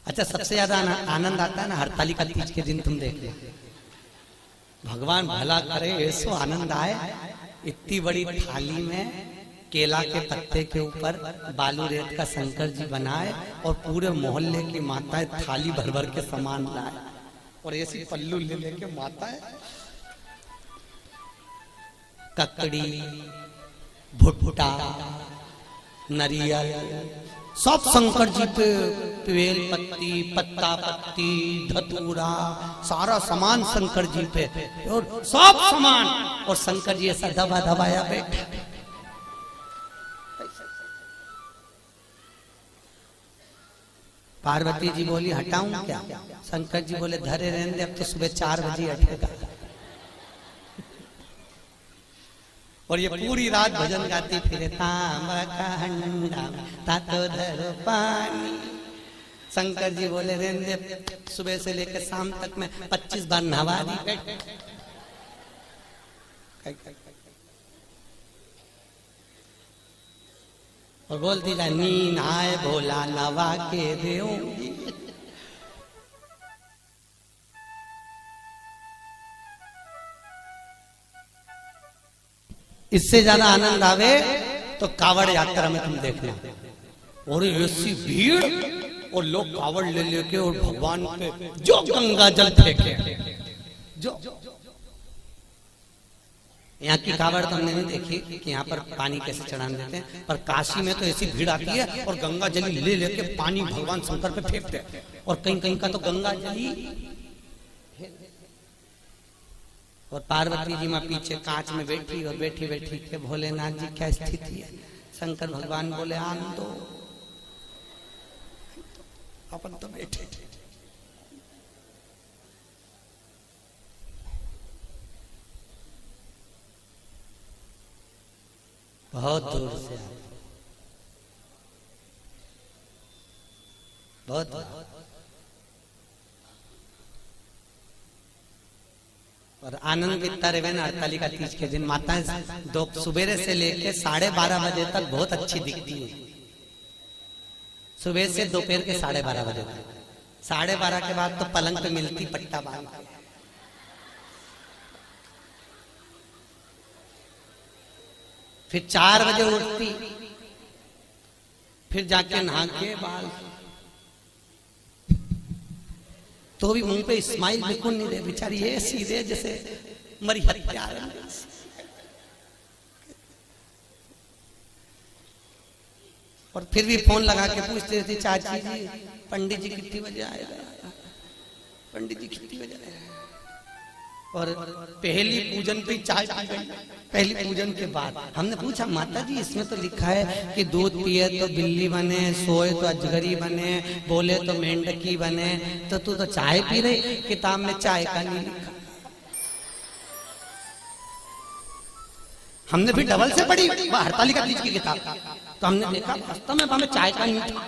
अच्छा, सबसे ज्यादा आनंद आता है ना हरतालिका तीज के दिन, तुम देख लो, भगवान भला करे ऐसो आनंद आए। इतनी बड़ी थाली में केला के पत्ते के ऊपर बालू रेत का शंकर जी बनाए और पूरे मोहल्ले की माताएं थाली भर भर के सामान लाए और ऐसी पल्लू ले लेके माताएं ककड़ी, भुट्टा, नारियल सब शंकर जी पे, बेल पत्ती, पत्ता पत्ती, धतूरा, सारा सामान शंकर जी पे और सब सामान, और शंकर जी ऐसा दबा दबाया बैठे। पार्वती जी बोली हटाऊं क्या? शंकर जी बोले धरे रहने दे, अब तो सुबह 4 बजे हटेगा। और ये पूरी रात भजन गाती फिरे, तांबा का हंडा तातो धरो पानी। शंकर जी बोले रहने दे, सुबह से लेकर शाम तक में 25 बार नहवा दी। और बोलती जाए नींद आए भोला नवा के देऊंगी। इससे ज्यादा आनंद आवे तो कावड़ यात्रा में तुम देखना, और ऐसी भीड़ और लोग कावड़ ले लेके और भगवान पे जो गंगा जल फेंके, जो यहाँ की कावड़ तो हमने नहीं देखी कि यहाँ पर पानी कैसे चढ़ाने देते हैं, पर काशी में तो ऐसी भीड़ आती है और गंगा जली ले लेके पानी भगवान शंकर पे फेंकते हैं, और कहीं कहीं का तो गंगा जली। और पार्वती जी माँ पीछे कांच में बैठी और बैठी बैठी के भोलेनाथ जी क्या स्थिति है। शंकर भगवान बोले आन दो, अपन तो बैठे। बहुत दूर से बहुत और आनंद इतना रहे ना। हरतालिका तीज के दिन माताएं दो सुबेरे से लेके 12:30 बजे तक बहुत अच्छी दिखती है। सुबह से दोपहर के 12:30 बजे तक, 12:30 के बाद तो पलंग पे मिलती पट्टा बांध के। फिर 4 बजे उठती, फिर जाके नहा के बाल, तो भी मुंह पे स्माइल बिल्कुल नहीं दे, बेचारी ये सीधे जैसे मरी हत्या। और फिर भी फोन लगा के पूछते थे चाची जी पंडित जी कितनी बजे आएगा, पंडित जी कितनी बजे आएगा। और पहली पूजन पे चाय पी गई। पहली पूजन के बाद हमने पूछा माता जी इसमें तो लिखा है कि दूध पिए तो बिल्ली बने, सोए तो अजगरी बने, बोले तो मेंढकी बने, तो तू तो चाय पी रही, किताब में चाय का नहीं लिखा। हमने भी डबल से पढ़ी हरतालिका तीज की किताब, तो हमने देखा वास्तव में हमें चाय का नहीं था।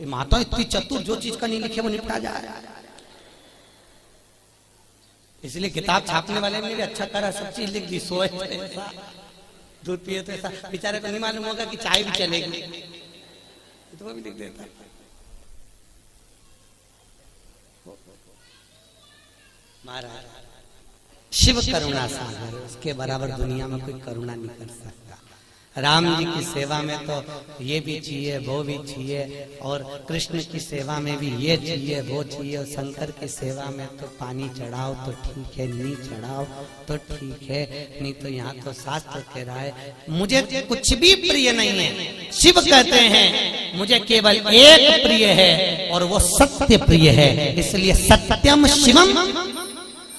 ये माता इतनी चतुर, जो चीज का नहीं लिखे वो निपटा जाए। इसलिए किताब छापने वाले ने भी अच्छा करा, सब चीज लिख दी। सोए तो ऐसा, दूध पिए तो ऐसा, बेचारे को नहीं मालूम होगा कि चाय भी चलेगी, तो वो भी लिख देता। महाराज शिव करुणा सागर, उसके बराबर दुनिया में कोई करुणा नहीं कर सकता। राम जी की सेवा में तो ये भी चाहिए वो भी चाहिए, और कृष्ण की सेवा में भी ये चाहिए वो चाहिए, और शंकर की सेवा में तो पानी चढ़ाओ तो ठीक है, नहीं चढ़ाओ तो ठीक है, नहीं तो यहाँ तो शास्त्र कह रहा है मुझे कुछ भी प्रिय नहीं है। शिव कहते हैं मुझे केवल एक प्रिय है और वो सत्य प्रिय है, इसलिए सत्यम शिवम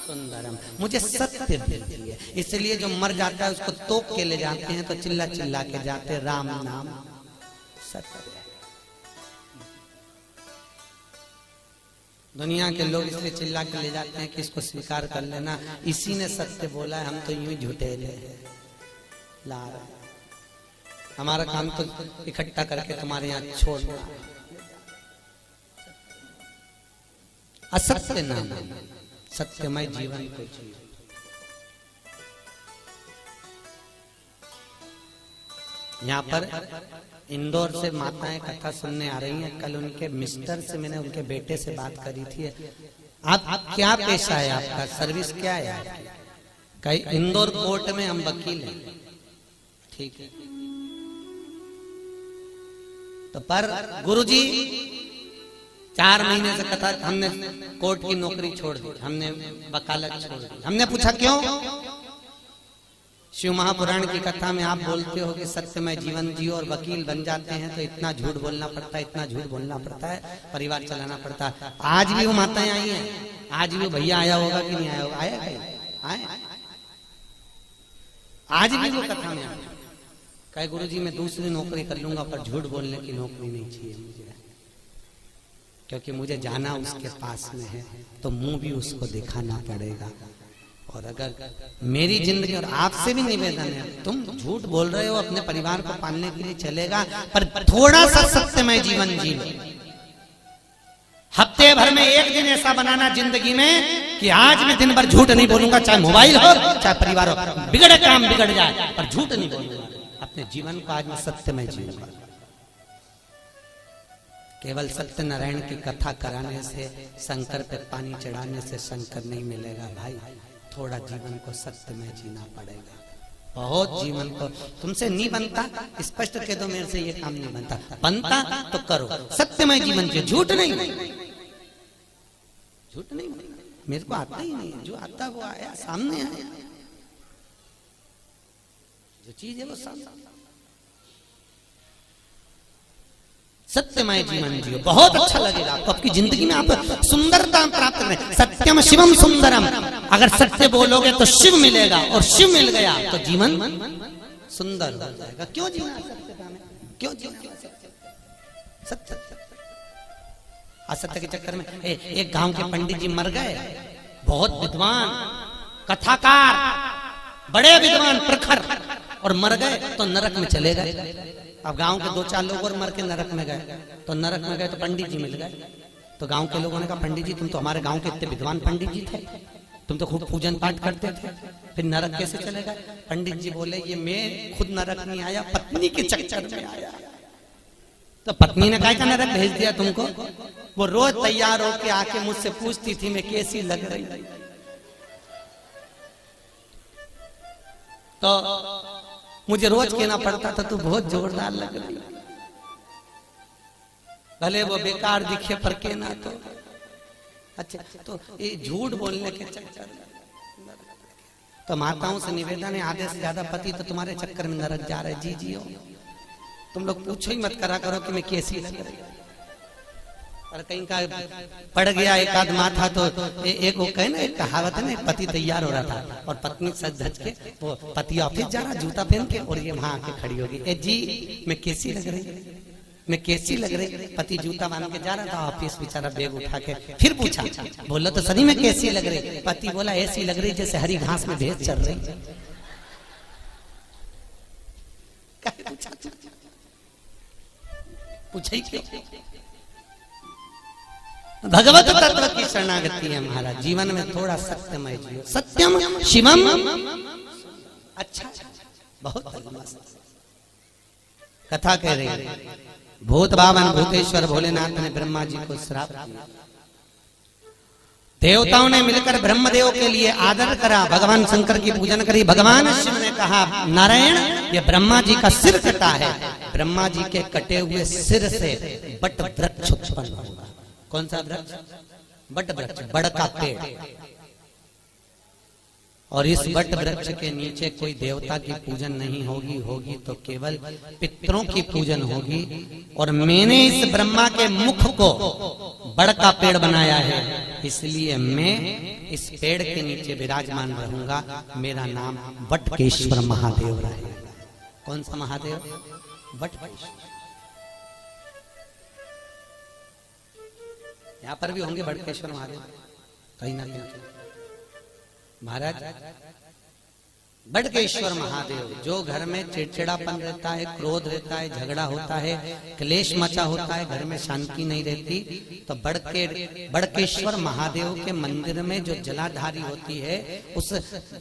सुंदरम, मुझे सत्य प्रिय है। इसलिए जो मर जाता है उसको तोप के ले जाते हैं, तो चिल्ला चिल्ला के जाते राम नाम सत्य। दुनिया के लोग इसलिए चिल्ला के ले जाते हैं कि इसको स्वीकार कर लेना, इसी ने सत्य बोला है, हम तो यूं ही झूठे ला रहे। हमारा काम तो इकट्ठा करके तुम्हारे यहाँ छोड़ना। असत्य नाम, सत्यमय जीवन को जियो। यहाँ पर इंदौर से माताएं कथा सुनने आ रही हैं। कल उनके मिस्टर से मैंने उनके बेटे से बात करी थी। आप क्या पेशा है आपका, सर्विस क्या है आपकी? कहीं इंदौर कोर्ट में हम वकील हैं। ठीक है, तो पर गुरुजी 4 महीने से कथा, हमने कोर्ट की नौकरी छोड़ दी, हमने वकालत छोड़ दी। हमने पूछा क्यों? शिव महापुराण की कथा में आप बोलते हो कि सत्यमय जीवन जियो और वकील बन जाते हैं, तो इतना झूठ बोलना पड़ता है, इतना झूठ बोलना पड़ता है, परिवार चलाना पड़ता है। आज भी वो माताएं आई हैं, आज भी वो भैया आया होगा कि नहीं आया होगा? आया आए, आज भी वो कथा में आया। कहे गुरुजी मैं दूसरी नौकरी कर लूंगा, पर झूठ बोलने की नौकरी नहीं चाहिए मुझे, क्योंकि मुझे जाना उसके पास में है, तो मुंह भी उसको दिखाना पड़ेगा। और अगर मेरी जिंदगी, और आपसे भी निवेदन है, तुम झूठ बोल रहे हो अपने परिवार को पालने के लिए चलेगा, पर थोड़ा सा सत्यमय जीवन जी लो। हफ्ते भर में एक दिन ऐसा बनाना जिंदगी में कि आज मैं दिन भर झूठ नहीं बोलूंगा, चाहे मोबाइल हो चाहे परिवार हो, बिगड़े काम बिगड़ जाए पर झूठ नहीं बोलूंगा। अपने जीवन को आज मैं सत्यमय जीऊंगा। केवल सत्यनारायण की कथा कराने से, शंकर पे पानी चढ़ाने से शंकर नहीं मिलेगा भाई। थोड़ा जीवन को सत्यमय जीना पड़ेगा। बहुत जीवन को तुमसे नहीं बनता, स्पष्ट कह दो मेरे से ये काम नहीं बनता, बनता तो करो सत्यमय जीवन जियो, झूठ नहीं, झूठ नहीं। मेरे को आता ही नहीं, जो आता वो आया, सामने आया, जो चीज है वो सामने। सत्यमय जीवन जियो, बहुत अच्छा लगेगा आपको। आपकी जिंदगी में आप सुंदरता प्राप्त करें। सत्यम शिवम सुंदरम, अगर सत्य बोलोगे तो शिव मिलेगा, और शिव मिल गया तो जीवन सुंदर हो जाएगा। क्यों जीना सत्यता में, क्यों जीना सत्य? असत्य के चक्कर में एक गांव के पंडित जी मर गए, बहुत विद्वान कथाकार, बड़े विद्वान प्रखर, और मर गए तो नरक में चले गए। अब गांव के 2-4 लोग और मर के नरक में गए, तो नरक में गए तो पंडित जी मिल गए। तो गांव के लोगों ने कहा पंडित जी तुम तो हमारे गांव के इतने विद्वान पंडित जी थे, तुम तो खूब पूजन पाठ करते थे, फिर नरक कैसे चले गए? पंडित जी बोले ये मैं खुद नरक नहीं आया, पत्नी के चक्कर में आया। तो पत्नी ने कहा नरक भेज दिया तुमको? वो रोज तैयार होके आके मुझसे पूछती थी मैं कैसी लग रही, तो मुझे रोज कहना पड़ता था तू बहुत जोरदार लग रही, भले वो बेकार दिखे पर कहना तो अच्छा। तो ये झूठ बोलने के चक्कर, तो माताओं से निवेदन है आधे से ज्यादा पति तो तुम्हारे चक्कर में नरक जा रहे। जी जियो, तुम लोग पूछो ही मत करा करो कि मैं कैसी लग रही। और कहीं का पड़ गया एक आध माथा तो एक वो कहे ना, एक कहावत है ना, पति तैयार हो रहा था और पत्नी सज धज के, वो पति ऑफिस जा रहा जूता पहन के, और ये वहां आके खड़ी होगी, ए जी मैं कैसी लग रही, मैं कैसी लग रही? पति जूता बांध के जा रहा था ऑफिस, बेचारा बैग उठा के, फिर पूछा बोला तो सनी में कैसी लग रही? पति बोला ऐसी लग रही जैसे हरी घास में भैंस चल रही। पूछा ही क्यों? भगवत तत्व की शरणागति है महाराज। जीवन में थोड़ा सत्यमय जियो, सत्यम शिवम। अच्छा, बहुत मस्त कथा कह रही है। भूत बावन भूतेश्वर भोलेनाथ ने ब्रह्मा जी को श्राप दिया। देवताओं ने मिलकर ब्रह्मदेव के लिए आदर करा, भगवान शंकर की पूजन करी। भगवान शिव ने कहा नारायण ये ब्रह्मा जी का सिर कटा है, ब्रह्मा जी के कटे हुए सिर से बट वृक्ष उत्पन्न होगा। कौन सा वृक्ष? बट वृक्ष, बड़ का पेड़। और इस बट वृक्ष के नीचे कोई देवता की पूजन नहीं होगी, होगी तो केवल पितरों की पूजन होगी। और मैंने इस ब्रह्मा के मुख को बड़ का पेड़ बनाया है, इसलिए मैं इस पेड़ के नीचे विराजमान रहूंगा। मेरा नाम बटकेश्वर महादेव रहेगा। कौन सा महादेव? बटकेश्वर। यहाँ पर भी होंगे बटकेश्वर महादेव कहीं ना कहीं। महाराज बड़केश्वर महादेव, जो घर में चिड़चिड़ापन रहता है, क्रोध रहता है, झगड़ा होता है, क्लेश मचा होता है, घर में शांति नहीं रहती, तो बड़केश्वर महादेव के मंदिर में जो जलाधारी होती है, उस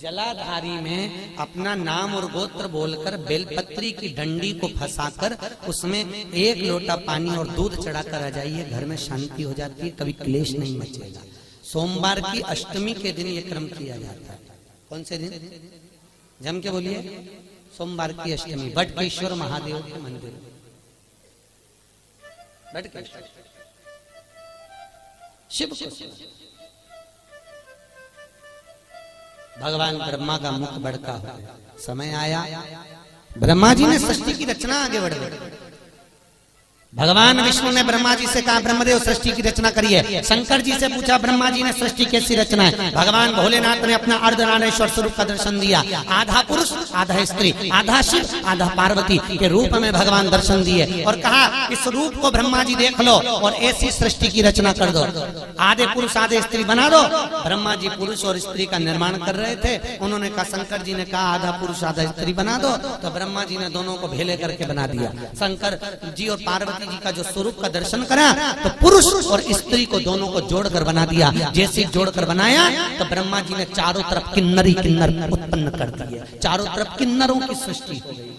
जलाधारी में अपना नाम और गोत्र बोलकर बेलपत्री की डंडी को फंसाकर उसमें 1 लोटा पानी और दूध चढ़ाकर आ जाइए, घर में शांति हो जाती है, कभी क्लेश नहीं मचेगा। सोमवार की अष्टमी के दिन यह क्रम किया जाता है। कौन से दिन? जम के बोलिए। सोमवार की अष्टमी, बड़केश्वर महादेव के मंदिर। बड़केश्वर शिव को भगवान ब्रह्मा का मुख बड़का हो गया। समय आया, ब्रह्मा जी ने सृष्टि की रचना आगे बढ़ गई। भगवान विष्णु ने ब्रह्मा जी से कहा, ब्रह्मदेव सृष्टि की रचना करिए। शंकर जी से पूछा, ब्रह्मा जी ने सृष्टि कैसी रचना है? भगवान भोलेनाथ ने अपना अर्धनारेश्वर स्वरूप का दर्शन दिया। आधा पुरुष आधा स्त्री, आधा शिव आधा पार्वती के रूप में भगवान दर्शन दिए और कहा, इस रूप को ब्रह्मा जी देख लो और ऐसी सृष्टि की रचना कर दो। आधे पुरुष आधे स्त्री बना दो। ब्रह्मा जी पुरुष और स्त्री का निर्माण कर रहे थे। उन्होंने कहा, शंकर जी ने कहा आधा पुरुष आधा स्त्री बना दो, तो ब्रह्मा जी ने दोनों को भेले करके बना दिया। शंकर जी और पार्वती जी का जो स्वरूप का दर्शन करा, तो पुरुष और स्त्री को दोनों को जोड़कर बना दिया। जैसे जोड़कर बनाया तो ब्रह्मा जी ने चारों तरफ किन्नर ही किन्नर उत्पन्न कर दिए। चारों तरफ किन्नरों की सृष्टि हो गई।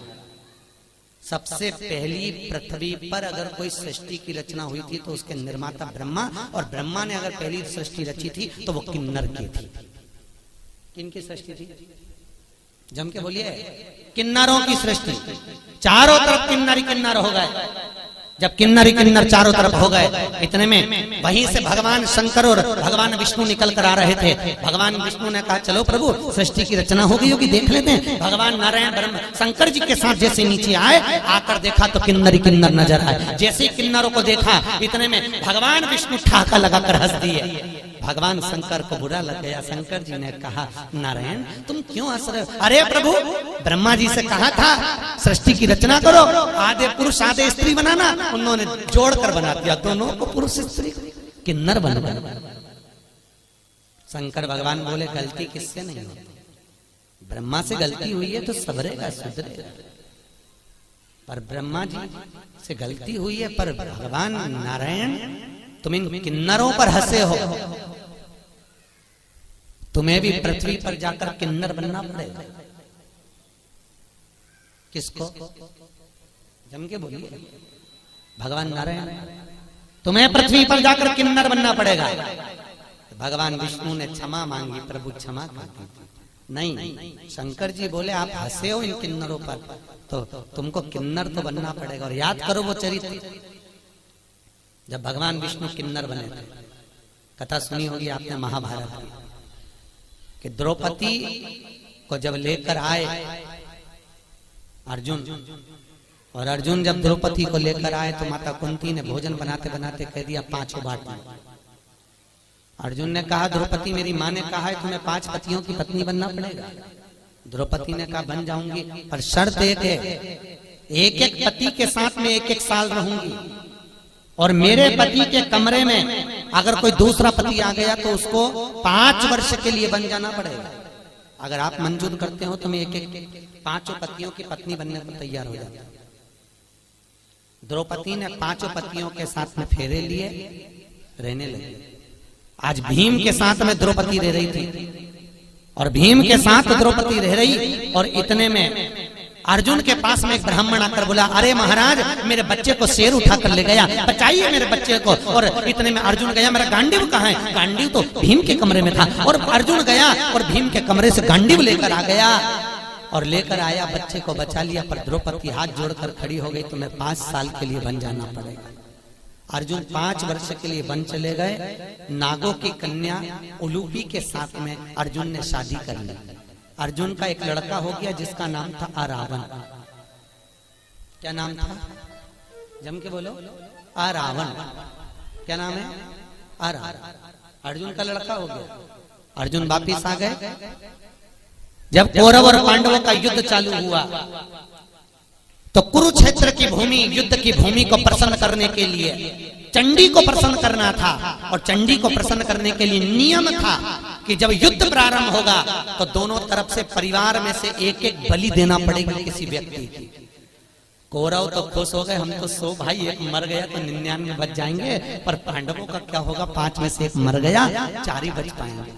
सबसे पहली पृथ्वी पर अगर कोई सृष्टि की रचना हुई थी तो उसके निर्माता ब्रह्मा, और ब्रह्मा ने अगर पहली सृष्टि रची थी तो वो किन्नर की थी। किनकी सृष्टि थी? जम के बोलिए। किन्नरों की सृष्टि। चारों तरफ किन्नर ही किन्नर हो गए। जब किन्नर ही किन्नर चारों तरफ हो गए, इतने में वहीं से भगवान शंकर और भगवान विष्णु निकल कर आ रहे थे। भगवान विष्णु ने कहा, चलो प्रभु सृष्टि की रचना हो गई होगी, देख लेते हैं। भगवान नारायण ब्रह्म शंकर जी के साथ जैसे नीचे आए, आकर देखा तो किन्नर ही किन्नर नजर आए। जैसे ही किन्नरों को देखा, इतने में भगवान विष्णु ठाका लगाकर हंस दिए। भगवान शंकर को बुरा लग गया। शंकर जी ने कहा, नारायण तुम क्यों हंस रहे हो? अरे प्रभु, ब्रह्मा जी से कहा था सृष्टि की रचना करो, आधे पुरुष आधे स्त्री बनाना, उन्होंने जोड़कर बना दिया, दोनों को पुरुष स्त्री किन्नर बन गए। शंकर भगवान बोले, गलती किससे नहीं होती? ब्रह्मा से गलती हुई है तो सबरेगा, सुधरेगा। पर ब्रह्मा जी से गलती हुई है, पर भगवान नारायण तुम इन किन्नरों पर हंसे हो, तुम्हें भी पृथ्वी पर जाकर किन्नर बनना पड़ेगा। किसको? जम के बोलिए। भगवान नारायण, तुम्हें पृथ्वी पर जाकर किन्नर बनना पड़ेगा। भगवान विष्णु ने क्षमा मांगी, प्रभु क्षमा कर दीजिए। नहीं, शंकर जी बोले, आप हंसे हो इन किन्नरों पर, तो तुमको किन्नर तो बनना पड़ेगा। और याद करो वो चरित्र, जब भगवान विष्णु किन्नर बने थे। कथा सुनी होगी आपने महाभारत की, कि द्रौपदी को जब लेकर आए अर्जुन, और अर्जुन जब द्रौपदी को लेकर आए तो माता कुंती ने भोजन बनाते बनाते कह दिया, 5 बांट। अर्जुन ने कहा, द्रौपदी मेरी माँ ने कहा है तुम्हें 5 पतियों की पत्नी बनना पड़ेगा। द्रौपदी ने कहा, बन जाऊंगी, पर शर्त एक है, एक पति के साथ में 1 साल रहूंगी, और मेरे पति के कमरे में अगर कोई दूसरा पति आ गया तो उसको 5 वर्ष के लिए बन जाना पड़ेगा। अगर आप मंजूर करते हो तो मैं 5 पतियों की पत्नी बनने को तैयार हो जाता। द्रौपदी ने 5 पतियों के साथ में फेरे लिए, रहने लगी। आज भीम के साथ में द्रौपदी रह रही थी, और भीम के साथ द्रौपदी रह रही, और इतने में अर्जुन के पास में एक ब्राह्मण आकर बोला, अरे महाराज मेरे बच्चे को शेर उठा कर ले गया, बचाइए मेरे बच्चे को। और इतने में अर्जुन गया, मेरा गांडीव कहाँ है? गांडीव तो भीम के कमरे में था। और अर्जुन गया और भीम के कमरे से गांडीव लेकर आ गया, और लेकर आया, बच्चे को बचा लिया। पर द्रौपदी हाथ जोड़कर खड़ी हो गई, तुम्हें 5 साल के लिए बन जाना पड़ेगा। अर्जुन 5 वर्ष के लिए बन चले गए। नागों की कन्या उलूपी के साथ में अर्जुन ने शादी कर ली। अर्जुन का एक लड़का हो गया जिसका नाम था अरावण। क्या नाम था? जम के बोलो। अरावण। क्या नाम है? अरावण। अर्जुन का लड़का हो गया। अर्जुन वापिस आ गए। जब कौरव और पांडवों का युद्ध चालू हुआ तो कुरुक्षेत्र की भूमि, युद्ध की भूमि को प्रसन्न करने के लिए चंडी को प्रसन्न करना था, और चंडी को प्रसन्न करने के लिए नियम था कि जब युद्ध प्रारंभ होगा तो दोनों तरफ से परिवार में से एक एक बलि देना पड़ेगा किसी व्यक्ति की। कौरव तो खुश हो गए, हम तो 100 भाई, एक मर गया तो 99 बच जाएंगे, पर पांडवों का क्या होगा, 5 में से एक मर गया, 4 ही बच पाएंगे।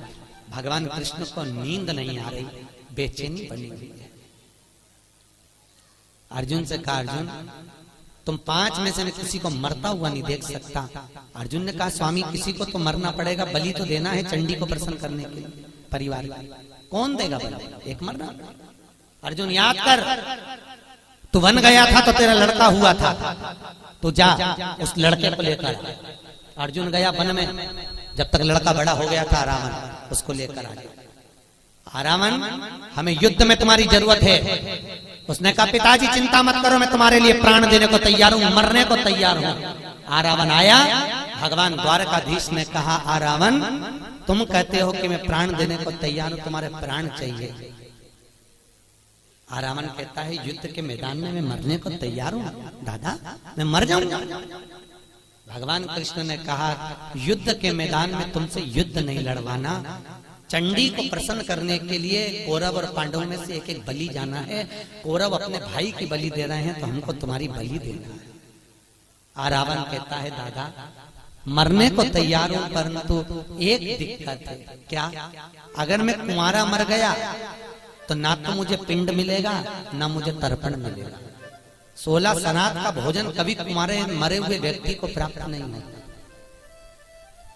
भगवान कृष्ण को नींद नहीं आ रही, बेचैनी बनी हुई है। अर्जुन से कहा, अर्जुन तुम 5 में से किसी को मरता हुआ नहीं देख सकता। अर्जुन ने कहा, स्वामी किसी को तो मरना पड़ेगा, बलि तो देना है चंडी को प्रसन्न करने के लिए परिवार का। कौन देगा बलि? एक मरना। अर्जुन याद कर, तू वन गया था तो तेरा लड़का हुआ था, तो जा उस लड़के को लेकर। अर्जुन गया वन में, जब तक लड़का बड़ा हो गया था रावण, उसको लेकर आ गया। रावण, हमें युद्ध में तुम्हारी जरूरत है। उसने कहा, पिताजी चिंता मत करो, मैं तुम्हारे लिए प्राण देने को तैयार हूं, मरने को तैयार हूं। रावण आया, भगवान द्वारकाधीश ने कहा, रावण तुम कहते हो कि मैं प्राण देने को तैयार हूं, तुम्हारे प्राण चाहिए। रावण कहता है, युद्ध के मैदान में मैं मरने को तैयार हूं दादा, मैं मर जाऊंगा। भगवान कृष्ण ने कहा, युद्ध के मैदान में तुमसे युद्ध नहीं लड़वाना, चंडी को प्रसन्न करने के लिए कौरव और पांडवों में से एक एक बलि जाना है। कौरव अपने भाई की बलि दे रहे हैं, तो हमको तुम्हारी बलि देना है। रावण कहता है, दादा मरने को तैयार हूं, परंतु एक दिक्कत है। क्या? अगर मैं कुंवारा मर गया तो ना तो मुझे पिंड मिलेगा, ना मुझे तर्पण मिलेगा। 16 सनात का भोजन कभी कुंवारे मरे हुए व्यक्ति को प्राप्त नहीं होता,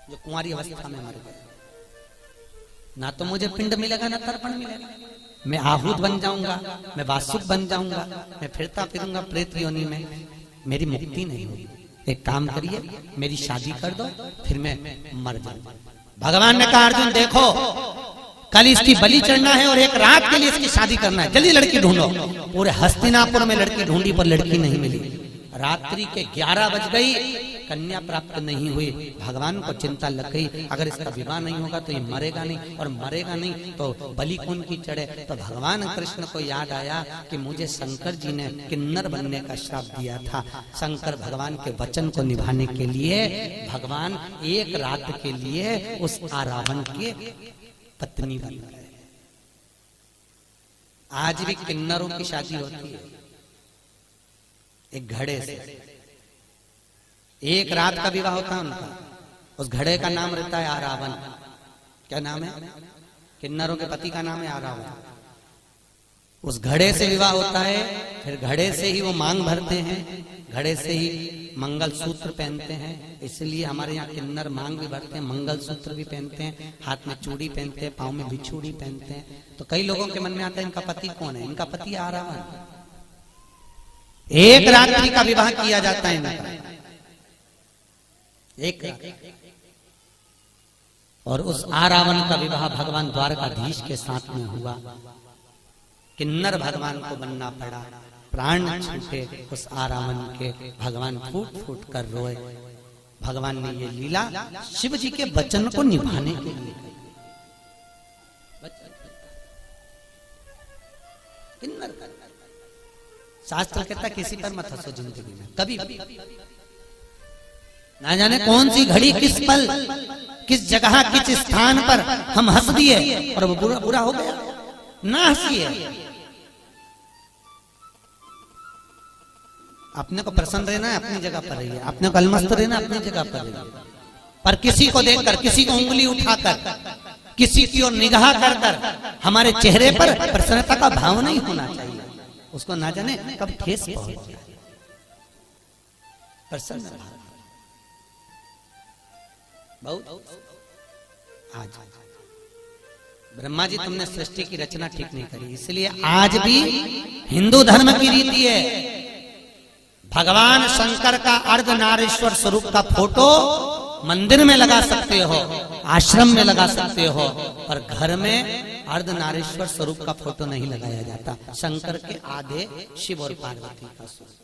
जो कुंवारी अवस्था में मर गया। ना तो मुझे पिंड मिलेगा, ना तर्पण मिलेगा। मैं आहूत बन जाऊंगा, मैं वासुक बन जाऊंगा, मैं फिरता फिरूंगा प्रेत योनि में, मेरी मुक्ति नहीं होगी। एक काम करिए, मेरी शादी कर दो, फिर मैं मर जाऊंगा। भगवान ने कहा, अर्जुन देखो, कल इसकी बलि चढ़ना है और एक रात के लिए इसकी शादी करना है, जल्दी लड़की ढूंढो। पूरे हस्तिनापुर में लड़की ढूंढी, पर लड़की नहीं मिली। रात्रि के 11 बज गई, कन्या प्राप्त नहीं हुई। भगवान को चिंता लग गई, अगर इसका विवाह नहीं होगा तो ये मरेगा नहीं, और मरेगा नहीं तो बलि कौन की चढ़े। तो भगवान कृष्ण को याद आया कि मुझे शंकर जी ने किन्नर बनने का श्राप दिया था। शंकर भगवान के वचन को निभाने के लिए भगवान एक रात के लिए उस रावण के पत्नी बन गए। आज भी किन्नरों की शादी होती है एक घड़े से, एक रात का विवाह होता है उनका। उस घड़े का नाम रहता है आरावन। क्या नाम है? किन्नरों के पति का नाम है आरावन। उस घड़े से विवाह होता है, फिर घड़े से ही वो मांग भरते हैं, घड़े से ही मंगल सूत्र पहनते हैं। इसलिए हमारे यहाँ किन्नर मांग भी भरते हैं, मंगल सूत्र भी पहनते हैं, हाथ में चूड़ी पहनते हैं, पाँव में बिछूड़ी पहनते हैं। तो कई लोगों के मन में आता है इनका पति कौन है? इनका पति आरावन। एक रात्रि का विवाह किया जाता है इनका, एक रात। और उस आरावन का विवाह भगवान द्वारकाधीश के साथ में हुआ। किन्नर भगवान को बनना पड़ा, प्राण छूटे उस आरावन के। भगवान फूट फूट कर रोए। भगवान ने ये लीला शिव जी के वचन को निभाने के लिए। किन्नर शास्त्र कहता किसी पर मत हंसो जिंदगी में कभी। ना जाने कौन सी घड़ी, किस पल, किस जगह, किस स्थान पर हम हंस दिए और वो बुरा बुरा हो गया। ना हंसिए, अपने को प्रसन्न रहना है, अपनी जगह पर रहिए। अपने को अलमस्त रहना, अपनी जगह पर रहिए। पर किसी को देखकर, किसी को उंगली उठाकर, किसी की ओर निगाह कर कर हमारे चेहरे पर प्रसन्नता का भाव नहीं होना चाहिए। उसको ना जाने कब ठेस पहुंच जाए। प्रसन्न बहुत। आज ब्रह्मा जी, तुमने सृष्टि की रचना ठीक नहीं करी, इसलिए आज भी हिंदू धर्म की रीति है, भगवान शंकर का अर्धनारीश्वर स्वरूप का फोटो मंदिर में लगा सकते हो, आश्रम में लगा सकते हो, और घर में अर्धनारीश्वर स्वरूप का फोटो नहीं लगाया जाता। शंकर के आधे शिव और पार्वती का स्वरूप।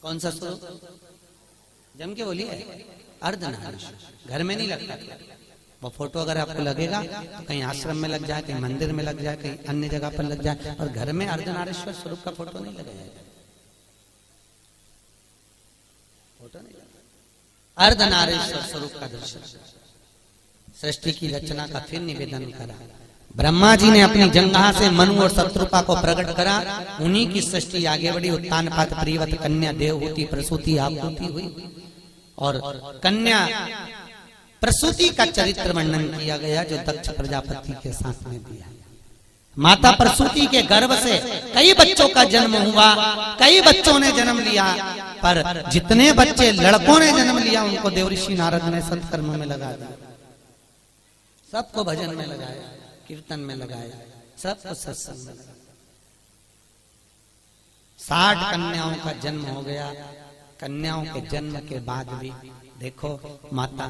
कौन सा स्वरूप? जम के बोलिए, अर्धनारीश्वर। घर में नहीं लगता वो फोटो। अगर आपको लगेगा तो कहीं आश्रम में लग जाए, कहीं मंदिर में लग जाए, कहीं अन्य जगह पर लग जाए, और घर में अर्धनारीश्वर स्वरूप का फोटो नहीं लगाया जाए। फोटो नहीं, अर्धनारीश्वर स्वरूप का दर्शन। सृष्टि की रचना का फिर निवेदन करा। ब्रह्मा जी ने अपनी जंघा से मनु और शत्रुपा को प्रकट करा, उन्हीं की सृष्टि आगे बढ़ी। उत्तान पात प्रियवत कन्या देवहूति प्रसूति आपूति हुई। और कन्या प्रसूति का चरित्र वर्णन किया गया जो दक्ष प्रजापति के साथ में दिया। माता प्रसूति के गर्भ से कई बच्चों का जन्म हुआ, कई बच्चों ने जन्म लिया, पर जितने बच्चे लड़कों ने जन्म लिया उनको देवऋषि नारद ने सत्कर्म में लगा दिया, सबको भजन में लगाया, कीर्तन में लगाया, सबको सत्संग में लगाया। 60 कन्याओं का जन्म हो गया। कन्याओं के जन्म के बाद भी देखो माता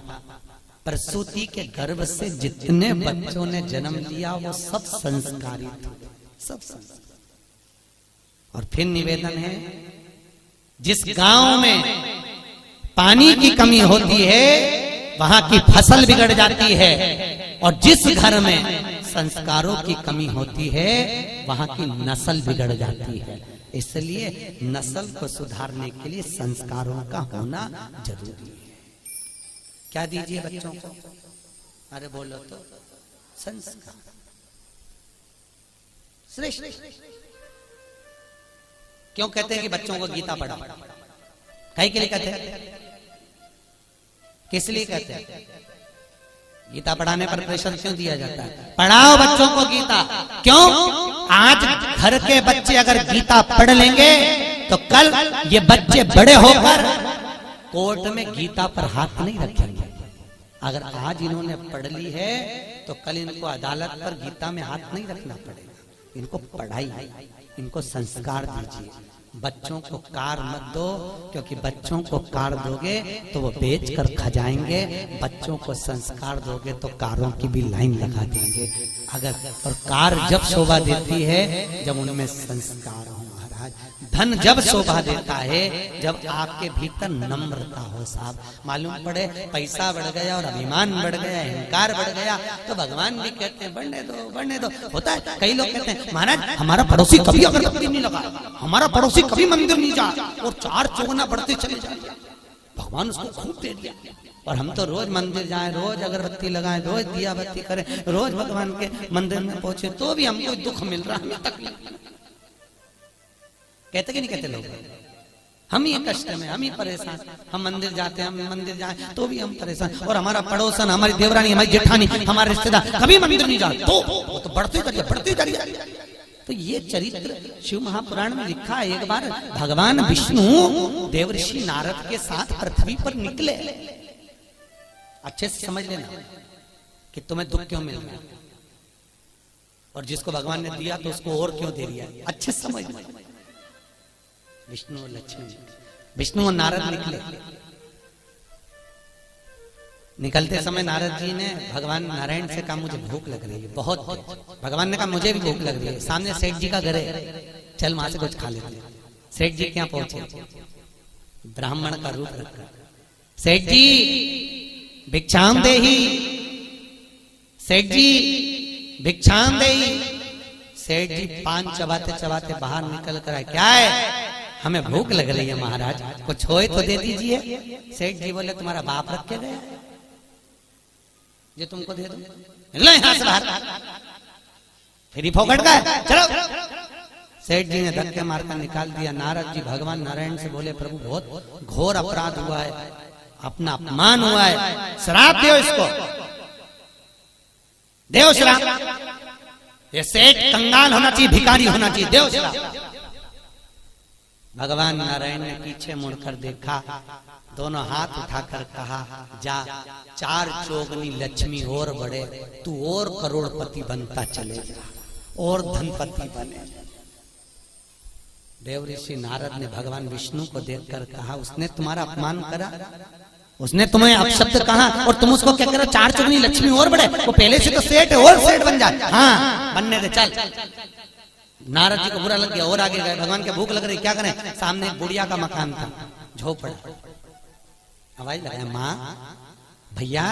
प्रसूति के गर्भ से जितने बच्चों ने जन्म लिया वो सब संस्कारित थे, सब संस्कार। और फिर निवेदन है, जिस गांव में पानी की कमी होती है वहां की फसल बिगड़ जाती है, और जिस घर में संस्कारों की कमी होती है वहां की नस्ल बिगड़ जाती है। इसलिए नस्ल को सुधारने के लिए संस्कारों का होना जरूरी है। क्या दीजिए बच्चों को? अरे बोलो तो संस्कार श्रेष्ठ। क्यों कहते हैं कि बच्चों को गीता पढ़ाओ? कहीं के लिए कहते हैं? किस लिए कहते हैं? गीता पढ़ाने पर प्रेशर क्यों दिया जाता है? पढ़ाओ बच्चों को गीता। क्यों? आज घर के बच्चे अगर गीता पढ़ लेंगे तो कल ये बच्चे बड़े होकर कोर्ट में गीता पर हाथ नहीं रखेंगे। अगर आज इन्होंने पढ़ ली है तो कल इनको अदालत पर गीता में हाथ नहीं रखना पड़ेगा। इनको पढ़ाई, इनको संस्कार दीजिए। बच्चों को कार मत दो, क्योंकि बच्चों को कार दोगे तो वो बेच कर खा जाएंगे। बच्चों को संस्कार दोगे तो कारों की भी लाइन लगा देंगे। अगर और कार जब शोभा देती है जब उनमें संस्कार हो महाराज। धन जब शोभा देता है जब आपके भीतर नम्रता हो साहब। मालूम पड़े पैसा बढ़ गया और अभिमान बढ़ गया, अहंकार बढ़ गया तो भगवान भी कहते हैं बढ़ने दो, बढ़ने दो। होता है, कई लोग कहते हैं महाराज हमारा पड़ोसी कभी अगरबत्ती नहीं लगा, हमारा पड़ोसी कभी मंदिर नहीं जा, और 4 चौगुना बढ़ते चले जाए। भगवान उसको खूब दे दिया, और हम तो रोज मंदिर जाएं, रोज अगरबत्ती लगाएं, रोज दिया बत्ती करें, रोज भगवान के मंदिर में पहुंचे तो भी हमको दुख मिल रहा, हमें तकलीफ। कहते कि नहीं कहते लोग? हम ही कष्ट में, हम ही परेशान। हम मंदिर जाते हैं, हम मंदिर जाए तो भी हम परेशान, और हमारा पड़ोसन, हमारी देवरानी, हमारी जेठानी, हमारे रिश्तेदार कभी मंदिर नहीं जाते तो बढ़ते करिए, बढ़ते करिए। तो ये चरित्र शिव महापुराण में लिखा है। एक बार भगवान विष्णु देवऋषि नारद के साथ पृथ्वी पर निकले। अच्छे से समझ लेना कि तुम्हें दुख क्यों मिल रहा है, और जिसको भगवान ने दिया तो उसको और क्यों दे दिया। अच्छे से समझ। विष्णु और लक्ष्मी, विष्णु और नारद निकले। निकलते समय नारद जी ने भगवान नारायण से कहा मुझे भूख लग रही है बहुत। भगवान ने कहा मुझे भी भूख लग रही है। सामने सेठ जी का घर है, चल वहां से कुछ खा लेते हैं। सेठ जी क्या पहुंचे, ब्राह्मण का रूप रखकर, सेठ जी भिक्षाम देही, सेठ जी भिक्षाम देही। सेठ जी पान चबाते चबाते बाहर निकल कर आए, क्या है? हमें भूख लग रही है महाराज, कुछ होए तो दे दीजिए। सेठ जी बोले तुम्हारा बाप रख के गया जो तुमको दे दो, निकलो यहां से बाहर, फिर ही फोकट का है, चलो। सेठ जी ने धक्के मारकर निकाल दिया। नारद जी भगवान नारायण से बोले प्रभु बहुत घोर अपराध हुआ है, अपना अपमान हुआ है, श्राप दो इसको, देव श्राप। ये सेठ कंगाल होना चाहिए, भिखारी होना चाहिए, देव श्राप। भगवान नारायण ने पीछे मुड़कर देखा, दोनों हाथ उठाकर कहा जा 4 चौगनी लक्ष्मी और बढ़े, तू और करोड़पति बनता चले जा, और धनपति बने। देवऋषि नारद ने भगवान विष्णु को देखकर कहा उसने तुम्हारा अपमान करा, उसने तुम्हें अपशब्द कहा और तुम उसको क्या करो 4 चौगनी लक्ष्मी और बढ़े। वो पहले से तो सेठ है, और सेठ बन जाए। हाँ बनने दे, चल। नारद जी को बुरा लग गया और आगे गए। भगवान के भूख लग रही, क्या करें? सामने एक बुढ़िया का मकान था, झोपड़ा। आवाज लगाया, माँ भैया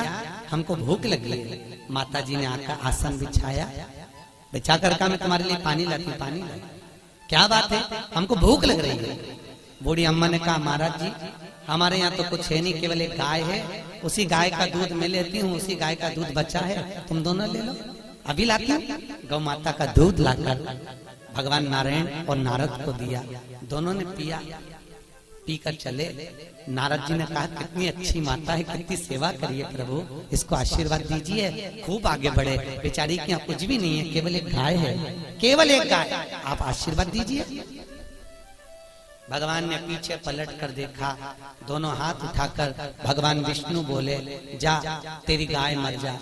हमको भूख लगी है। माता जी ने आकर आसन बिछाया, बिछा कर कहा मैं तुम्हारे लिए पानी लाती हूँ, पानी लाई। क्या बात है? हमको भूख लग रही है। बूढ़ी अम्मा ने कहा महाराज जी हमारे यहाँ तो कुछ है नहीं, केवल एक गाय है, उसी गाय का दूध मैं लेती हूँ, उसी गाय का दूध बचा है, तुम दोनों ले लो। अभी लाती हूँ। गौ माता का दूध लाकर भगवान नारायण और नारद को दिया, दोनों ने पिया, पीकर चले। नारद जी ने कहा कितनी अच्छी माता है, कितनी सेवा करिए प्रभु, इसको आशीर्वाद दीजिए, खूब आगे बढ़े। बेचारी के यहाँ कुछ भी नहीं है, केवल एक गाय है, केवल एक गाय, आप आशीर्वाद दीजिए। भगवान ने पीछे पलट कर देखा, दोनों हाथ उठाकर भगवान विष्णु बोले जा तेरी गाय मर जा,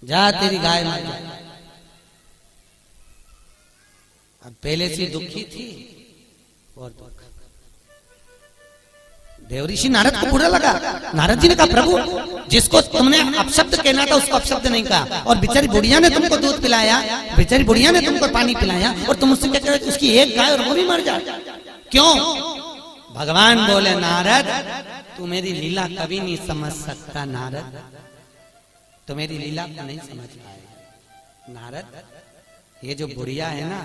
जा तेरी गाय मर जा। अब पहले से दुखी थी और दुख। देवऋषि नारद को बुरा लगा। नारद जी ने कहा प्रभु जिसको तुमने अपशब्द कहना था उसको अपशब्द नहीं कहा, और बेचारी बुढ़िया ने तुमको दूध पिलाया, बेचारी बुढ़िया ने तुमको पानी पिलाया, और तुम उससे कहते हो उसकी एक गाय और वो भी मर जाए, क्यों? भगवान बोले नारद तू मेरी लीला कभी नहीं समझ सकता, नारद तो मेरी लीला को नहीं समझ पाए। नारद ये जो बुढ़िया है ना,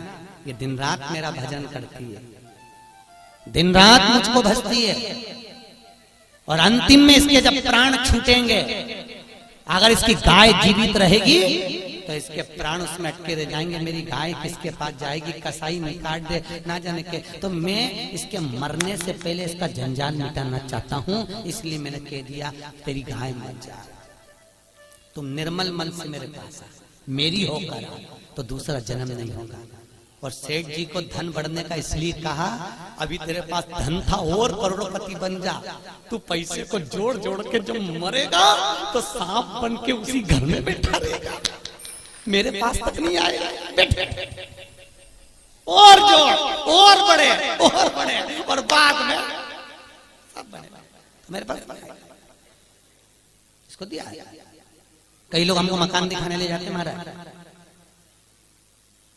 ये दिन रात मेरा भजन करती है, दिन रात मुझको भजती है, और अंतिम में इसके जब प्राण छूटेंगे, अगर इसकी गाय जीवित रहेगी तो इसके प्राण उसमें अटके रह जाएंगे। मेरी गाय किसके पास जाएगी, कसाई में काट दे ना जाने के, तो मैं इसके मरने से पहले इसका जंजाल मिटाना चाहता हूँ, इसलिए मैंने कह दिया तेरी गाय मर जा, तुम निर्मल मन से मेरे पास आ, मेरी होकर तो दूसरा जन्म नहीं होगा। और सेठ जी को धन बढ़ने का इसलिए कहा, अभी तेरे पास धन था और करोड़पति बन जा, तू पैसे को जोड़ जोड़ के जब मरेगा तो सांप बन के उसी घर में बैठा रहेगा, मेरे पास तक नहीं आएगा। बैठे और जोड़ और बड़े और बाद में सब बने, मेरे पास इसको दिया। कई लोग हमको मकान दिखाने ले जाते महाराज,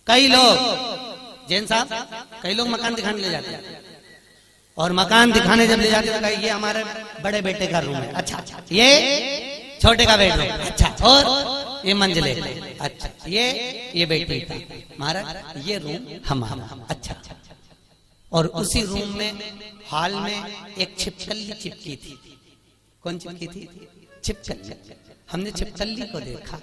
कई लोग जैन साहब, कई लोग मकान दिखाने ले जाते हैं, और मकान दिखाने जब ले जाते हैं ये हमारे बड़े बेटे का रूम है, अच्छा ये छोटे का बेडरूम, अच्छा और ये मंजिले, अच्छा ये बेटे का, महाराज ये रूम हमारा, अच्छा। और उसी रूम में हॉल में एक छिपकली चिपकी थी। कौन चिपकी थी? छिपकली। हमने छिपकली को देखा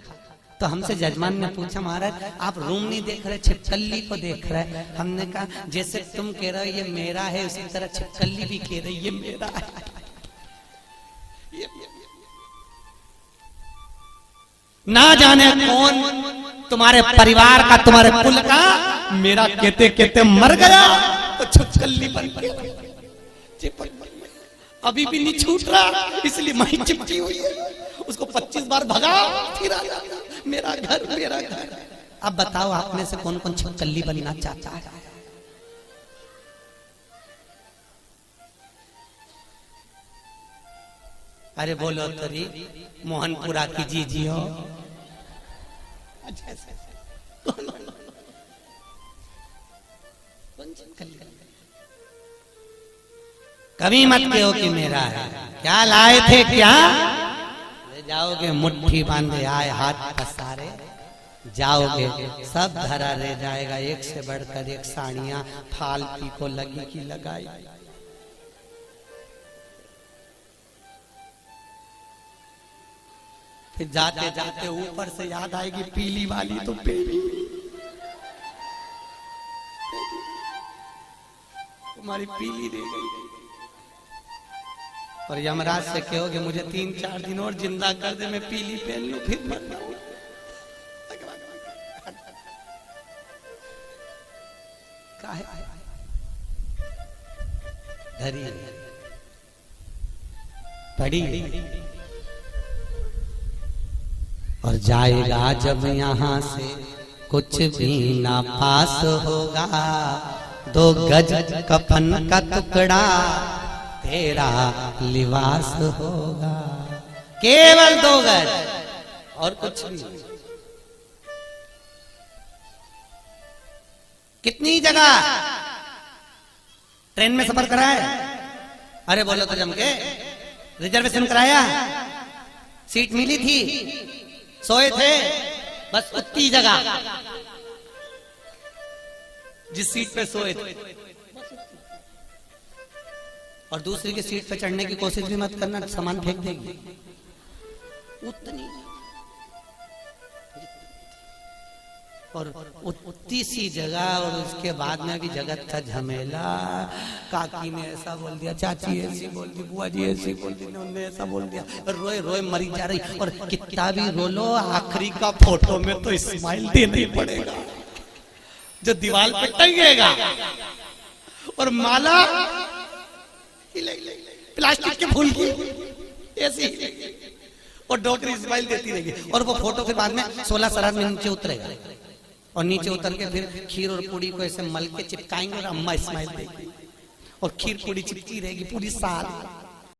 तो हमसे जजमान ने पूछा महाराज आप रूम नहीं देख रहे, छिपकली को देख रहे। हमने कहा जैसे तुम कह रहे हो ये मेरा है, उसी तरह छिपकली भी कह रही ये मेरा है। ना जाने कौन तुम्हारे परिवार का, तुम्हारे कुल का मेरा कहते कहते मर गया तो छिपकली बन गया, अभी भी नहीं छूट रहा, इसलिए वही चिपकी हुई है। उसको 25 बार भगा फिर आ जाता, मेरा घर मेरा घर। अब बताओ आप में से कौन कौन छिपकली बनना चाहता है? अरे बोलो तरी मोहनपुरा की जी हो। कभी मत कहो कि मेरा है, क्या लाए थे क्या? जाओगे मुट्ठी बांधे आए हाथ पसारे, जाओगे सब धरा रह जाएगा, एक से बढ़कर एक साड़ियां फालती को लगी की लगाई। फिर जाते जाते ऊपर से याद आएगी पीली वाली तो पीली, तुम्हारी पीली रह गई। और यमराज से कहोगे मुझे 3-4 दिन और जिंदा कर दे, मैं पीली पहन लूं फिर मर जाऊं। धरी पड़ी और जाएगा जब यहाँ से कुछ भी ना पास होगा, 2 गज कफन का टुकड़ा तेरा लिबास होगा, केवल 2 गज और कुछ नहीं। कितनी जगह ट्रेन में सफर कराया? अरे बोलो तो जम के, रिजर्वेशन कराया, सीट मिली थी, सोए थे, बस उतनी जगह जिस सीट पे सोए थे, और दूसरी की सीट पे चढ़ने की कोशिश भी मत करना, सामान फेंक देगी। उतनी और उतनी सी जगह, और उसके बाद में भी जगत का झमेला। काकी ने ऐसा बोल दिया, चाची ऐसी बोल दी, बुआ जी ऐसी बोल दी, उन्होंने ऐसा बोल दिया, रोए रोए मरी जा रही। और कितना भी रो लो, आखिरी का फोटो में तो स्माइल देना ही पड़ेगा, जो दीवार पे टंगेगा। और माला प्लास्टिक के फूल की ऐसी, और डॉक्टर स्माइल देती रहेगी। और वो फोटो फिर बाद में 16 श्राद्ध में नीचे उतरेगा, और नीचे उतर के फिर खीर और पूड़ी को ऐसे मल के चिपकाएंगे, और अम्मा स्माइल देगी, और खीर पूड़ी चिपकी रहेगी पूरी साल।